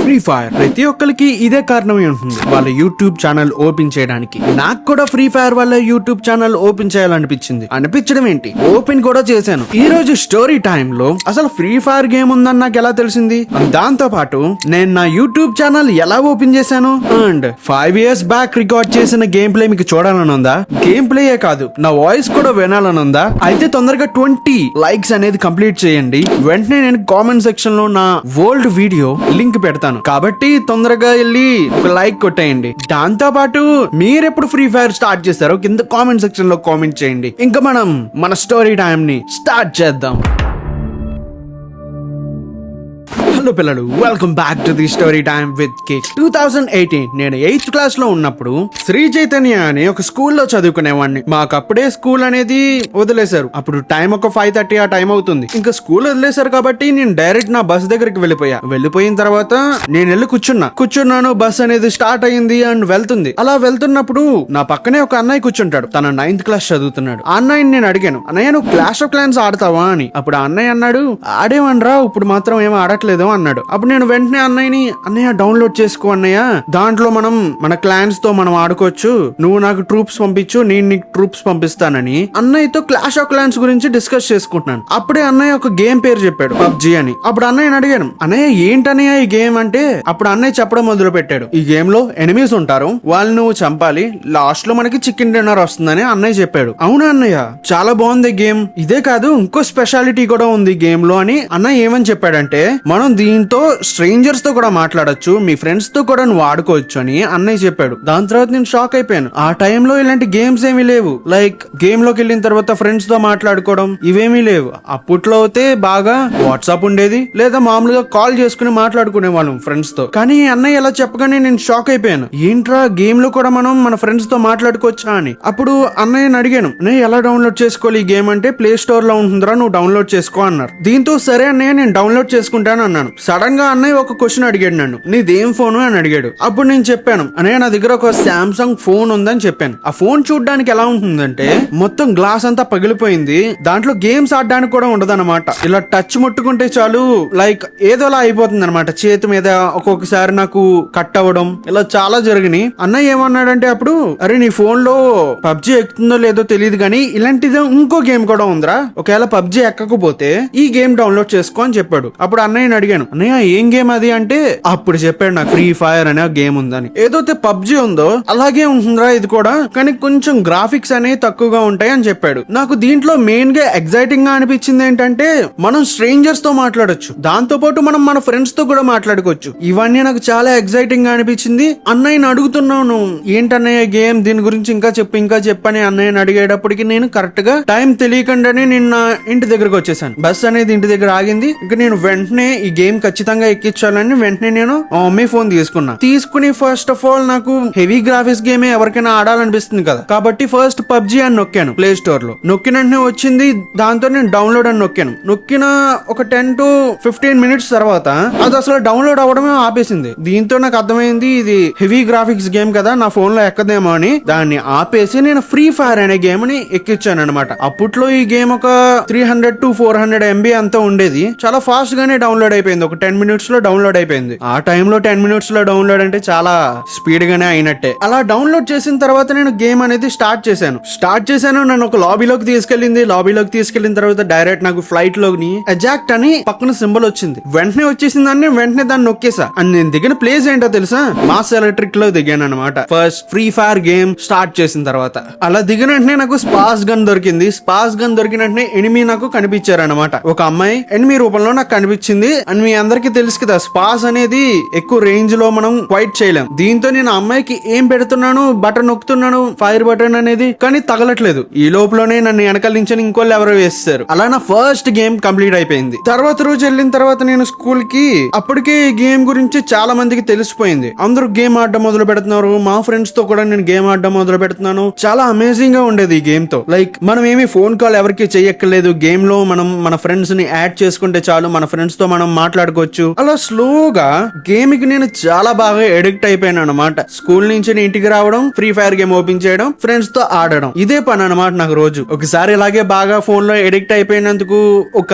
Free fire ప్రతి ఒక్కరికి ఇదే కారణమై ఉంటుంది వాళ్ళ యూట్యూబ్ ఛానల్ ఓపెన్ చేయడానికి. నాకు కూడా ఫ్రీ ఫైర్ వాళ్ళ యూట్యూబ్ ఛానల్ ఓపెన్ అనిపించడం ఏంటి, ఓపెన్ కూడా చేశాను. ఈ రోజు స్టోరీ టైమ్ లో అసలు ఫ్రీ ఫైర్ గేమ్ ఉందని నాకు ఎలా తెలిసింది, దాంతో పాటు నేను నా యూట్యూబ్ ఛానల్ ఎలా ఓపెన్ చేశాను, అండ్ 5 years బ్యాక్ రికార్డ్ చేసిన గేమ్ ప్లే మీకు చూడాలని ఉందా, గేమ్ ప్లేయే కాదు నా వాయిస్ కూడా వినాలని ఉందా, అయితే తొందరగా 20 లైక్స్ అనేది కంప్లీట్ చేయండి. వెంటనే నేను కామెంట్ సెక్షన్ లో నా ఓల్డ్ వీడియో లింక్ పెడతాను, కాబట్టి తొందరగా వెళ్ళి ఒక లైక్ కొట్టేయండి. దాంతో పాటు మీరెప్పుడు ఫ్రీ ఫైర్ స్టార్ట్ చేస్తారో కింద కామెంట్ సెక్షన్ లో కామెంట్ చేయండి. ఇంకా మనం మన స్టోరీ టైం ని స్టార్ట్ చేద్దాం. హలో పిల్లలు, welcome back to the story time with kick. 2018 నేను 8th క్లాస్ లో ఉన్నప్పుడు శ్రీ చైతన్య అని ఒక స్కూల్లో చదువుకునేవాడిని. మాకు అప్పుడే స్కూల్ అనేది వదిలేశారు. అప్పుడు టైం ఒక 5:30 ఆ టైం అవుతుంది. ఇంకా స్కూల్ వదిలేశారు కాబట్టి నేను డైరెక్ట్ నా బస్ దగ్గరికి వెళ్ళిపోయిన తర్వాత నేను వెళ్ళి కూర్చున్నాను. బస్ అనేది స్టార్ట్ అయ్యింది అండ్ వెళ్తుంది. అలా వెళ్తున్నప్పుడు నా పక్కనే ఒక అన్నయ్య కూర్చుంటాడు. తన 9th క్లాస్ చదువుతున్నాడు. ఆ అన్నయ్యని నేను అడిగాను, అన్నయ్య నువ్వు క్లాష్ ఆఫ్ క్లాన్స్ ఆడతావా అని. అప్పుడు ఆ అన్నయ్య అన్నాడు, ఆడేవనరా, ఇప్పుడు మాత్రం ఏమో ఆడట్లేదు అన్నాడు. అప్పుడు నేను వెంటనే అన్నయ్య డౌన్లోడ్ చేసుకో అన్నయ్య, దాంట్లో మనం మన క్లాన్స్ తో మనం ఆడుకోవచ్చు, నువ్వు నాకు ట్రూప్స్ పంపించు, నేను నీకు ట్రూప్స్ పంపిస్తానని అన్నయ్యతో క్లాష్ ఆఫ్ క్లాన్స్ గురించి డిస్కస్ చేసుకుంటున్నాను. అప్పుడే అన్నయ్య ఒక గేమ్ పేరు చెప్పాడు, పబ్జి అని. అప్పుడు అన్నయ్యని అడిగాను, అన్నయ్య ఏంటన్నయ్య ఈ గేమ్ అంటే. అప్పుడు అన్నయ్య చెప్పడం మొదలు పెట్టాడు, ఈ గేమ్ లో ఎనిమీస్ ఉంటారు, వాళ్ళు నువ్వు చంపాలి, లాస్ట్ లో మనకి చికెన్ డిన్నర్ వస్తుందని అన్నయ్య చెప్పాడు. అవునా అన్నయ్య, చాలా బాగుంది గేమ్, ఇదే కాదు ఇంకో స్పెషాలిటీ కూడా ఉంది గేమ్ లో అని అన్నయ్య ఏమని చెప్పాడంటే, మనం దీంతో స్ట్రేంజర్స్ తో కూడా మాట్లాడొచ్చు, మీ ఫ్రెండ్స్ తో కూడా నువ్వు ఆడుకోవచ్చు అని అన్నయ్య చెప్పాడు. దాని తర్వాత నేను షాక్ అయిపోయాను. ఆ టైంలో ఇలాంటి గేమ్స్ ఏమీ లేవు. లైక్ గేమ్ లోకి వెళ్ళిన తర్వాత ఫ్రెండ్స్ తో మాట్లాడుకోవడం ఇవేమీ లేవు. అప్పట్లో అయితే బాగా వాట్సాప్ ఉండేది, లేదా మామూలుగా కాల్ చేసుకుని మాట్లాడుకునే వాళ్ళం ఫ్రెండ్స్ తో. కానీ అన్నయ్య ఎలా చెప్పగానే నేను షాక్ అయిపోయాను, ఏంట్రా గేమ్ లో కూడా మనం మన ఫ్రెండ్స్ తో మాట్లాడుకోవచ్చా అని. అప్పుడు అన్నయ్యని అడిగాను, అన్నయ్య ఎలా డౌన్లోడ్ చేసుకోవాలి ఈ గేమ్ అంటే. ప్లే స్టోర్ లో ఉంటుందిరా, నువ్వు డౌన్లోడ్ చేసుకో అన్నారు. దీంతో సరే అన్నయ్య నేను డౌన్లోడ్ చేసుకుంటాను అన్నాను. సడన్ గా అన్నయ్య ఒక క్వశ్చన్ అడిగాడు నన్ను, నీదేం ఫోన్ అని అడిగాడు. అప్పుడు నేను చెప్పాను, అన్నయ్య నా దగ్గర ఒక శాంసంగ్ ఫోన్ ఉందని చెప్పాను. ఆ ఫోన్ చూడడానికి ఎలా ఉంటుందంటే మొత్తం గ్లాస్ అంతా పగిలిపోయింది, దాంట్లో గేమ్స్ ఆడడానికి కూడా ఉండదన్నమాట. ఇలా టచ్ ముట్టుకుంటే చాలు లైక్ ఏదోలా అయిపోతుంది అనమాట. చేతి మీద ఒక్కొక్కసారి నాకు కట్ అవ్వడం ఇలా చాలా జరిగినాయి. అన్నయ్య ఏమన్నాడంటే అప్పుడు, అరే నీ ఫోన్ లో పబ్జి ఎక్కుతుందో లేదో తెలియదు కానీ ఇలాంటిది ఇంకో గేమ్ కూడా ఉందిరా, ఒకవేళ పబ్జి ఎక్కకపోతే ఈ గేమ్ డౌన్లోడ్ చేసుకో అని చెప్పాడు. అప్పుడు అన్నయ్యని అడిగాను, అన్నయ్య ఏం గేమ్ అది అంటే అప్పుడు చెప్పాడు నాకు ఫ్రీ ఫైర్ అనే గేమ్ ఉందని. ఏదైతే పబ్జి ఉందో అలాగే ఉంటుందిరా ఇది కూడా, కానీ కొంచెం గ్రాఫిక్స్ అనేవి తక్కువగా ఉంటాయి అని చెప్పాడు. నాకు దీంట్లో మెయిన్ గా ఎగ్జైటింగ్ గా అనిపించింది ఏంటంటే మనం స్ట్రేంజర్స్ తో మాట్లాడొచ్చు, దాంతో పాటు మనం మన ఫ్రెండ్స్ తో కూడా మాట్లాడుకోవచ్చు. ఇవన్నీ నాకు చాలా ఎగ్జైటింగ్ గా అనిపించింది. అన్నయ్యని అడుగుతున్నాను, ఏంటన్నయ్య గేమ్, దీని గురించి ఇంకా చెప్పని అన్నయ్యని అడిగేటప్పటికి నేను కరెక్ట్ గా టైం తెలియకుండానే నేను నా ఇంటి దగ్గరకు వచ్చేసాను. బస్ అనేది ఇంటి దగ్గర ఆగింది. ఇంకా నేను వెంటనే ఈ గేమ్ ఖచ్చితంగా ఎక్కించాలని వెంటనే నేను మా మమ్మీ ఫోన్ తీసుకుని ఫస్ట్ ఆఫ్ ఆల్ నాకు హెవీ గ్రాఫిక్స్ గేమ్ ఎవరికైనా ఆడాలనిపిస్తుంది కదా, కాబట్టి ఫస్ట్ పబ్జి అని నొక్కాను. ప్లే స్టోర్ లో నొక్కిన వెంటనే వచ్చింది, దాంతో నేను డౌన్లోడ్ అని నొక్కిన ఒక 10 to 15 minutes తర్వాత అది అసలు డౌన్లోడ్ అవ్వడమే ఆపేసింది. దీంతో నాకు అర్థమైంది ఇది హెవీ గ్రాఫిక్స్ గేమ్ కదా, నా ఫోన్ లో ఎక్కదేమో అని దాన్ని ఆపేసి నేను ఫ్రీ ఫైర్ అనే గేమ్ ని ఎక్కించాను అనమాట. అప్పట్లో ఈ గేమ్ ఒక 300 to 400 MB అంతా ఉండేది. చాలా ఫాస్ట్ గానే డౌన్లోడ్ అయిపోయింది, ఒక 10 minutes లో డౌన్లోడ్ అయిపోయింది. ఆ టైంలో 10 minutes లో డౌన్లోడ్ అంటే చాలా స్పీడ్ గానే అయినట్టే. అలా డౌన్లోడ్ చేసిన తర్వాత నేను గేమ్ అనేది స్టార్ట్ చేశాను. నన్ను ఒక లాబీలోకి తీసుకెళ్లిన తర్వాత డైరెక్ట్ నాకు ఫ్లైట్ లోని ఎజాక్ట్ అని పక్కన సింబల్ వచ్చింది. వెంటనే దాన్ని నొక్కేసా. అండ్ నేను దిగిన ప్లేస్ ఏంటో తెలుసా, మాస్ ఎలక్ట్రిక్ లో దిగాను అనమాట. First free fire game start చేసిన తర్వాత అలా దిగిన వెంటనే నాకు స్పాస్ గన్ దొరికింది. స్పాస్ గన్ దొరికిన వెంటనే ఎనిమీ నాకు కనిపించారు అనమాట. ఒక అమ్మాయి ఎనిమీ రూపంలో నాకు కనిపించింది. అండ్ మీ అందరికి తెలుసు కదా, స్పాస్ అనేది ఎక్కువ రేంజ్ లో మనం ఫైట్ చేయలేం. దీంతో నేను అమ్మాయికి ఏం పెడుతున్నాను, బటన్ నొక్కుతున్నాను, ఫైర్ బటన్ అనేది, కానీ తగలట్లేదు. ఈ లోపలనే నన్ను వెనకాల నుంచి ఇంకోళ్ళు ఎవరో వేస్తారు. అలా నా ఫస్ట్ గేమ్ కంప్లీట్ అయిపోయింది. తర్వాత రోజు వెళ్ళిన తర్వాత నేను స్కూల్ కి, అప్పటికే ఈ గేమ్ గురించి చాలా మందికి తెలిసిపోయింది. అందరూ గేమ్ ఆడడం మొదలు పెడుతున్నారు. మా ఫ్రెండ్స్ తో కూడా నేను గేమ్ ఆడడం మొదలు పెడుతున్నాను. చాలా అమేజింగ్ గా ఉండేది ఈ గేమ్ తో. లైక్ మనం ఏమి ఫోన్ కాల్ ఎవరికి చెయ్యక్కర్లేదు. గేమ్ లో మనం మన ఫ్రెండ్స్ ని యాడ్ చేసుకుంటే చాలు, మన ఫ్రెండ్స్ తో మనం మాట్లాడుకోవచ్చు. అలా స్లోగా గేమ్ కి నేను చాలా బాగా ఎడిక్ట్ అయిపోయాను అనమాట. స్కూల్ నుంచి ఇంటికి రావడం, ఫ్రీ ఫైర్ గేమ్ ఓపెన్ చేయడం, ఫ్రెండ్స్ తో ఆడడం, ఇదే పని అనమాట నాకు రోజు. ఒకసారి ఇలాగే బాగా ఫోన్ లో ఎడిక్ట్ అయిపోయినందుకు ఒక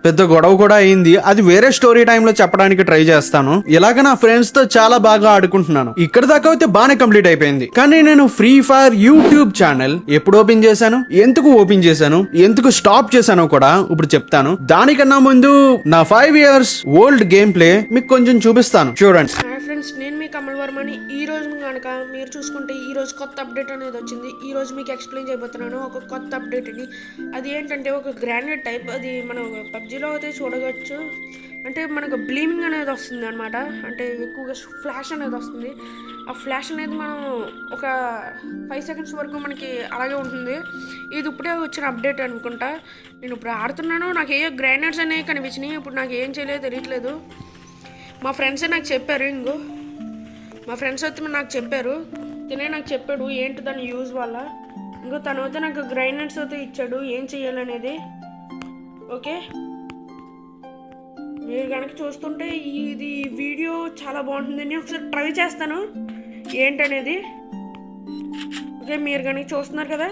పెద్ద గొడవ కూడా అయింది. అది వేరే స్టోరీ టైమ్ లో చెప్పడానికి ట్రై చేస్తాను. ఇలాగ నా ఫ్రెండ్స్ తో చాలా బాగా ఆడుకుంటున్నాను. ఇక్కడ దాకా అయితే బాగానే కంప్లీట్ అయిపోయింది. కానీ నేను ఫ్రీ ఫైర్ యూట్యూబ్ ఛానల్ ఎప్పుడు ఓపెన్ చేశాను, ఎందుకు ఓపెన్ చేశాను, ఎందుకు స్టాప్ చేశాను కూడా ఇప్పుడు చెప్తాను. దానికన్నా ముందు నా 5 years ఓల్డ్ గేమ్ ప్లే మీకు కొంచెం చూపిస్తాను, చూడండి. ఫ్రెండ్స్, నేను మీ కమల్ వర్మని. ఈ రోజు కనుక మీరు చూసుకుంటే ఈ రోజు కొత్త అప్డేట్ అనేది వచ్చింది. ఈ రోజు మీకు ఎక్స్ప్లెయిన్ చేయబోతున్నాను ఒక కొత్త అప్డేట్ అని. అది ఏంటంటే ఒక గ్రానైట్ టైప్. అది మనం పబ్జీలో అయితే చూడవచ్చు. అంటే మనకు బ్లీమింగ్ అనేది వస్తుంది అనమాట. అంటే ఎక్కువగా ఫ్లాష్ అనేది వస్తుంది. ఆ ఫ్లాష్ అనేది మనం ఒక 5 seconds వరకు మనకి అలాగే ఉంటుంది. ఇది ఇప్పుడే వచ్చిన అప్డేట్ అనుకుంటా. నేను ఇప్పుడు ఆడుతున్నాను, నాకు ఏ గ్రానైట్స్ అనేవి కనిపించినాయి. ఇప్పుడు నాకు ఏం చేయలేదో తెలియట్లేదు. మా ఫ్రెండ్సే నాకు చెప్పారు. మా ఫ్రెండ్స్ అయితే నాకు చెప్పారు. తినే నాకు చెప్పాడు ఏంటి దాని యూజ్ వల్ల. తను అయితే నాకు గ్రైనర్స్ అయితే ఇచ్చాడు ఏం చెయ్యాలనేది. ఓకే, మీరు కనుక చూస్తుంటే ఇది వీడియో చాలా బాగుంటుంది. నేను ఒకసారి ట్రై చేస్తాను ఏంటనేది. ఓకే, మీరు కనుక చూస్తున్నారు కదా,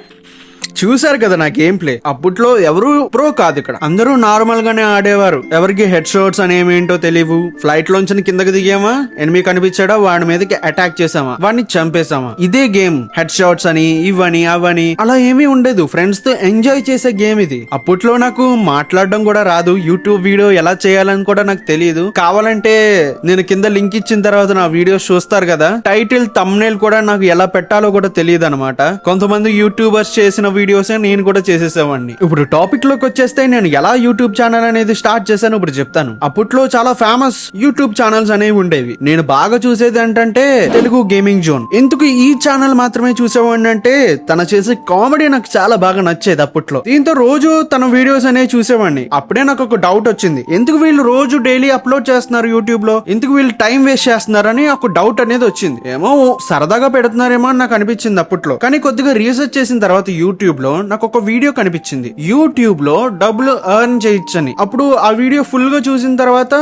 చూసారు కదా నా గేమ్ ప్లే. అప్పట్లో ఎవరు ప్రో కాదు, ఇక్కడ అందరూ నార్మల్ గానే ఆడేవారు. ఎవరికి హెడ్ షాట్స్ అనేమేంటో తెలియవు. ఫ్లైట్ లోంచి కిందకి దిగామా, ఎనిమి కనిపించాడా, వాడి మీదకి అటాక్ చేసామా, వాడిని చంపేసామా, ఇదే గేమ్. హెడ్ షాట్స్ అని ఇవని అవని అలా ఏమీ ఉండదు. ఫ్రెండ్స్ తో ఎంజాయ్ చేసే గేమ్ ఇది. అప్పట్లో నాకు మాట్లాడడం కూడా రాదు. యూట్యూబ్ వీడియో ఎలా చేయాలని కూడా నాకు తెలియదు. కావాలంటే నేను కింద లింక్ ఇచ్చిన తర్వాత నా వీడియోస్ చూస్తారు కదా, టైటిల్ థంబ్నెయిల్ కూడా నాకు ఎలా పెట్టాలో కూడా తెలియదు అనమాట. కొంతమంది యూట్యూబర్స్ చేసిన వీడియోస్ నేను కూడా చేసేసేవాడిని. ఇప్పుడు టాపిక్ లోకి వచ్చేస్తే నేను ఎలా యూట్యూబ్ ఛానల్ అనేది స్టార్ట్ చేశాను ఇప్పుడు చెప్తాను. అప్పట్లో చాలా ఫేమస్ యూట్యూబ్ ఛానల్స్ అనేవి ఉండేవి. నేను బాగా చూసేది ఏంటంటే తెలుగు గేమింగ్ జోన్. ఎందుకు ఈ ఛానల్ మాత్రమే చూసేవాడిని అంటే తన చేసే కామెడీ నాకు చాలా బాగా నచ్చేది అప్పట్లో. దీంతో రోజు తన వీడియోస్ అనేవి చూసేవాడిని. అప్పుడే నాకు ఒక డౌట్ వచ్చింది, ఎందుకు వీళ్ళు రోజు డైలీ అప్లోడ్ చేస్తున్నారు యూట్యూబ్ లో, ఎందుకు వీళ్ళు టైం వేస్ట్ చేస్తున్నారని ఒక డౌట్ అనేది వచ్చింది. ఏమో సరదాగా పెడుతున్నారేమో అని నాకు అనిపించింది అప్పట్లో. కానీ కొద్దిగా రీసెర్చ్ చేసిన తర్వాత యూట్యూబ్ లో నాకు ఒక వీడియో కనిపించింది, యూట్యూబ్ లో డబ్బులు ఎర్న్ చేయొచ్చని. అప్పుడు ఆ వీడియో ఫుల్ గా చూసిన తర్వాత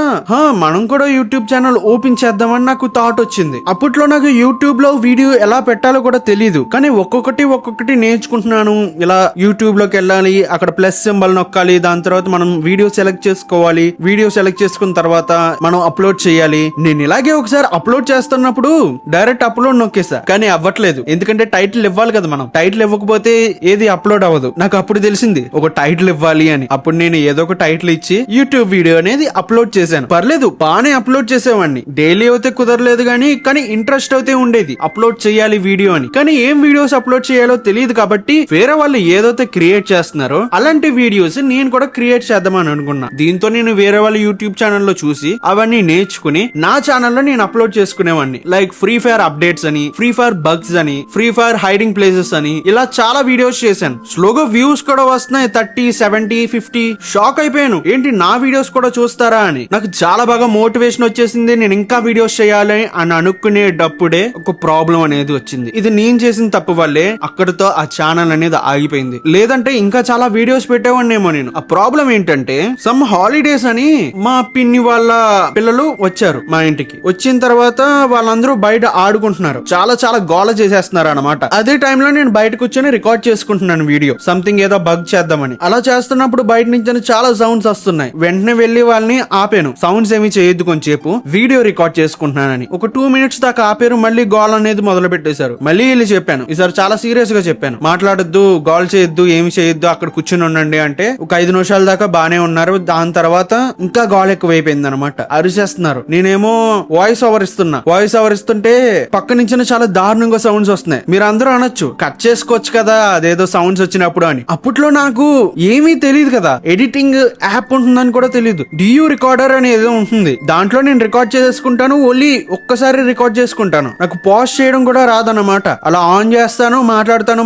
మనం కూడా యూట్యూబ్ ఛానల్ ఓపెన్ చేద్దామని నాకు థాట్ వచ్చింది. అప్పట్లో నాకు యూట్యూబ్ లో వీడియో ఎలా పెట్టాలో కూడా తెలియదు. కానీ ఒక్కొక్కటి నేర్చుకుంటున్నాను. ఇలా యూట్యూబ్ లోకి వెళ్ళాలి, అక్కడ ప్లస్ సింబల్ నొక్కాలి, దాని తర్వాత మనం వీడియో సెలెక్ట్ చేసుకోవాలి. వీడియో సెలెక్ట్ చేసుకున్న తర్వాత మనం అప్లోడ్ చేయాలి. నేను ఇలాగే ఒకసారి అప్లోడ్ చేస్తున్నప్పుడు డైరెక్ట్ అప్లోడ్ నొక్కేసా, కానీ అవ్వట్లేదు. ఎందుకంటే టైటిల్ ఇవ్వాలి కదా మనం. టైటిల్ ఇవ్వకపోతే ఏది అప్లోడ్ అవ్వదు. నాకు అప్పుడు తెలిసింది ఒక టైటిల్ ఇవ్వాలి అని. అప్పుడు నేను ఏదో ఒక టైటిల్ ఇచ్చి యూట్యూబ్ వీడియో అనేది అప్లోడ్ చేశాను. పర్లేదు, బాగానే అప్లోడ్ చేసేవాడిని. డైలీ అయితే కుదరలేదు కానీ ఇంట్రెస్ట్ అయితే ఉండేది అప్లోడ్ చేయాలి వీడియో అని. కానీ ఏం వీడియోస్ అప్లోడ్ చేయాలో తెలియదు కాబట్టి వేరే వాళ్ళు ఏదైతే క్రియేట్ చేస్తున్నారో అలాంటి వీడియోస్ నేను కూడా క్రియేట్ చేద్దామని అనుకున్నా. దీంతో నేను వేరే వాళ్ళ యూట్యూబ్ ఛానల్లో చూసి అవన్నీ నేర్చుకుని నా ఛానల్లో నేను అప్లోడ్ చేసుకునేవాడిని. లైక్ ఫ్రీ ఫైర్ అప్డేట్స్ అని, ఫ్రీ ఫైర్ బగ్స్ అని, ఫ్రీ ఫైర్ హైడింగ్ ప్లేసెస్ అని, ఇలా చాలా వీడియోస్ చేశాను. స్లోగా వ్యూస్ కూడా వస్తున్నాయి, 30, 70, 50. షాక్ అయిపోయాను, ఏంటి నా వీడియోస్ కూడా చూస్తారా అని. నాకు చాలా బాగా మోటివేషన్ వచ్చేసింది. నేను ఇంకా వీడియోస్ చేయాలి అని అనుకునేటప్పుడే ఒక ప్రాబ్లం అనేది వచ్చింది. ఇది నేను చేసిన తప్పు వల్లే అక్కడితో ఆ ఛానల్ అనేది ఆగిపోయింది. లేదంటే ఇంకా చాలా వీడియోస్ పెట్టేవాడినేమో నేను. ఆ ప్రాబ్లం ఏంటంటే సమ్ హాలిడేస్ అని మా పిన్ని వాళ్ళ పిల్లలు వచ్చారు మా ఇంటికి. వచ్చిన తర్వాత వాళ్ళందరూ బయట ఆడుకుంటున్నారు, చాలా గోల చేసేస్తున్నారు అనమాట. అదే టైంలో నేను బయట కూర్చొని రికార్డ్ చేసుకుంటున్నాను వీడియో, సంథింగ్ ఏదో బగ్ చేద్దామని. అలా చేస్తున్నప్పుడు బయట నుంచి చాలా సౌండ్స్ వస్తున్నాయి. వెంటనే వెళ్లి వాళ్ళని ఆపాను, సౌండ్స్ ఏమి చేయొద్దు కొంచెంసేపు వీడియో రికార్డ్ చేసుకుంటున్నానని. ఒక 2 minutes దాకా ఆపారు. మళ్ళీ గోల్ అనేది మొదలు పెట్టేశారు. మళ్ళీ వెళ్ళి చెప్పాను, ఈసారి చాలా సీరియస్ గా చెప్పాను, మాట్లాడొద్దు, గోల్ చేయొద్దు, ఏమి చేయొద్దు, అక్కడ కూర్చుని ఉండండి అంటే ఒక 5 నిమిషాల దాకా బానే ఉన్నారు. దాని తర్వాత ఇంకా గోల్ ఎక్కువైపోయింది అనమాట. అరిచేస్తున్నారు. నేనేమో వాయిస్ ఓవర్ ఇస్తున్నా. వాయిస్ ఓవర్ ఇస్తుంటే పక్క నుంచి చాలా దారుణంగా సౌండ్స్ వస్తున్నాయి. మీరు అందరూ అనొచ్చు కట్ చేసుకోవచ్చు కదా అదేదో సౌండ్స్ వచ్చినప్పుడు అని. అప్పట్లో నాకు ఏమీ తెలియదు కదా, ఎడిటింగ్ యాప్ ఉంటుందని కూడా తెలియదు. డియూ రికార్డర్ అని ఏదో ఉంటుంది, దాంట్లో నేను రికార్డ్ చేసుకుంటాను. ఓన్లీ ఒక్కసారి రికార్డ్ చేసుకుంటాను, నాకు పాజ్ చేయడం కూడా రాదన్నమాట. అలా ఆన్ చేస్తాను, మాట్లాడుతాను,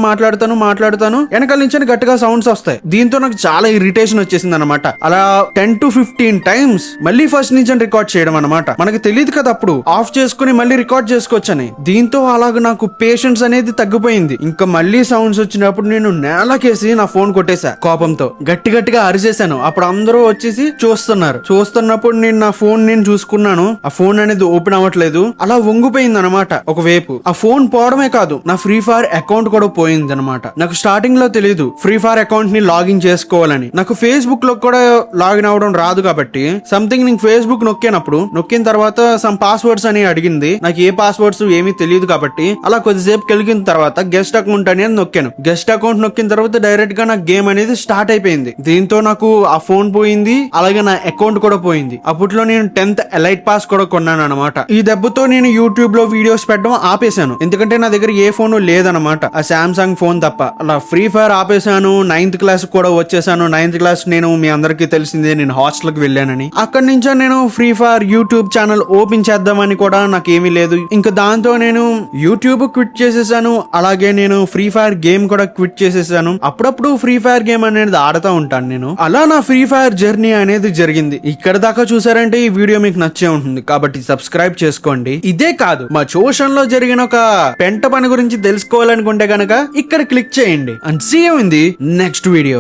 వెనకాల నుంచి గట్టిగా సౌండ్స్ వస్తాయి. దీంతో నాకు చాలా ఇరిటేషన్ వచ్చేసింది అనమాట. అలా 10 to 15 times మళ్ళీ ఫస్ట్ నుంచి రికార్డ్ చేయడం అనమాట. మనకు తెలియదు కదా అప్పుడు, ఆఫ్ చేసుకుని మళ్ళీ రికార్డ్ చేసుకోవచ్చని. దీంతో అలాగ నాకు పేషెన్స్ అనేది తగ్గిపోయింది. ఇంకా మళ్ళీ సౌండ్స్ వచ్చినప్పుడు నేను నేలకేసి నా ఫోన్ కొట్టేశా కోపంతో. గట్టి గట్టిగా అరిచేశాను. అప్పుడు అందరూ వచ్చేసి చూస్తున్నప్పుడు నేను నా ఫోన్ నేను చూసుకున్నాను. ఆ ఫోన్ అనేది ఓపెన్ అవ్వట్లేదు. అలా వంగిపోయింది అనమాట ఒకవైపు. ఆ ఫోన్ పోవడమే కాదు, నా ఫ్రీ ఫైర్ అకౌంట్ కూడా పోయింది అనమాట. నాకు స్టార్టింగ్ లో తెలియదు ఫ్రీ ఫైర్ అకౌంట్ ని లాగిన్ చేసుకోవాలని. నాకు ఫేస్బుక్ లో కూడా లాగిన్ అవ్వడం రాదు కాబట్టి సంథింగ్ నేను ఫేస్బుక్ నొక్కిన తర్వాత సమ్ పాస్వర్డ్స్ అని అడిగింది. నాకు ఏ పాస్వర్డ్స్ ఏమీ తెలియదు కాబట్టి అలా కొద్దిసేపు కలిగిన తర్వాత గెస్ట్ అకౌంట్ అనేది నొక్కాను. గెస్ట్ అకౌంట్ నొక్కిన తర్వాత డైరెక్ట్ గా నా గేమ్ అనేది స్టార్ట్ అయిపోయింది. దీంతో నాకు ఆ ఫోన్ పోయింది, అలాగే నా అకౌంట్ కూడా పోయింది. అప్పట్లో నేను 10th ఎలైట్ పాస్ కూడా కొన్నాను అనమాట. ఈ దెబ్బతో నేను యూట్యూబ్ లో వీడియోస్ పెట్టడం ఆపేశాను. ఎందుకంటే నా దగ్గర ఏ ఫోన్ లేదనమాట, ఆ సామ్సంగ్ ఫోన్ తప్ప. అలా ఫ్రీ ఫైర్ ఆపేశాను. 9th క్లాస్ కూడా వచ్చేసాను. 9th క్లాస్ నేను మీ అందరికీ తెలిసిందే, నేను హాస్టల్ కి వెళ్ళానని. అక్కడి నుంచో నేను free fire YouTube channel open చేద్దామని కూడా నాకేమీ లేదు. ఇంకా దాంతో నేను యూట్యూబ్ క్విట్ చేసేసాను. అలాగే నేను ఫ్రీ ఫైర్ గేమ్ కూడా క్విట్ చేసేసాను. అప్పుడప్పుడు ఫ్రీ ఫైర్ గేమ్ అనేది ఆడుతూ ఉంటాను నేను. అలా నా ఫ్రీ ఫైర్ జర్నీ అనేది జరిగింది. ఇక్కడ దాకా చూసారంటే ఈ వీడియో మీకు నచ్చే ఉంటుంది కాబట్టి సబ్స్క్రైబ్ చేసుకోండి. ఇదే కాదు, మా ట్యూషన్ లో జరిగిన ఒక పెంట పని గురించి తెలుసుకోవాలనుకుంటే గనక ఇక్కడ క్లిక్ చేయండి. And see you in the next video.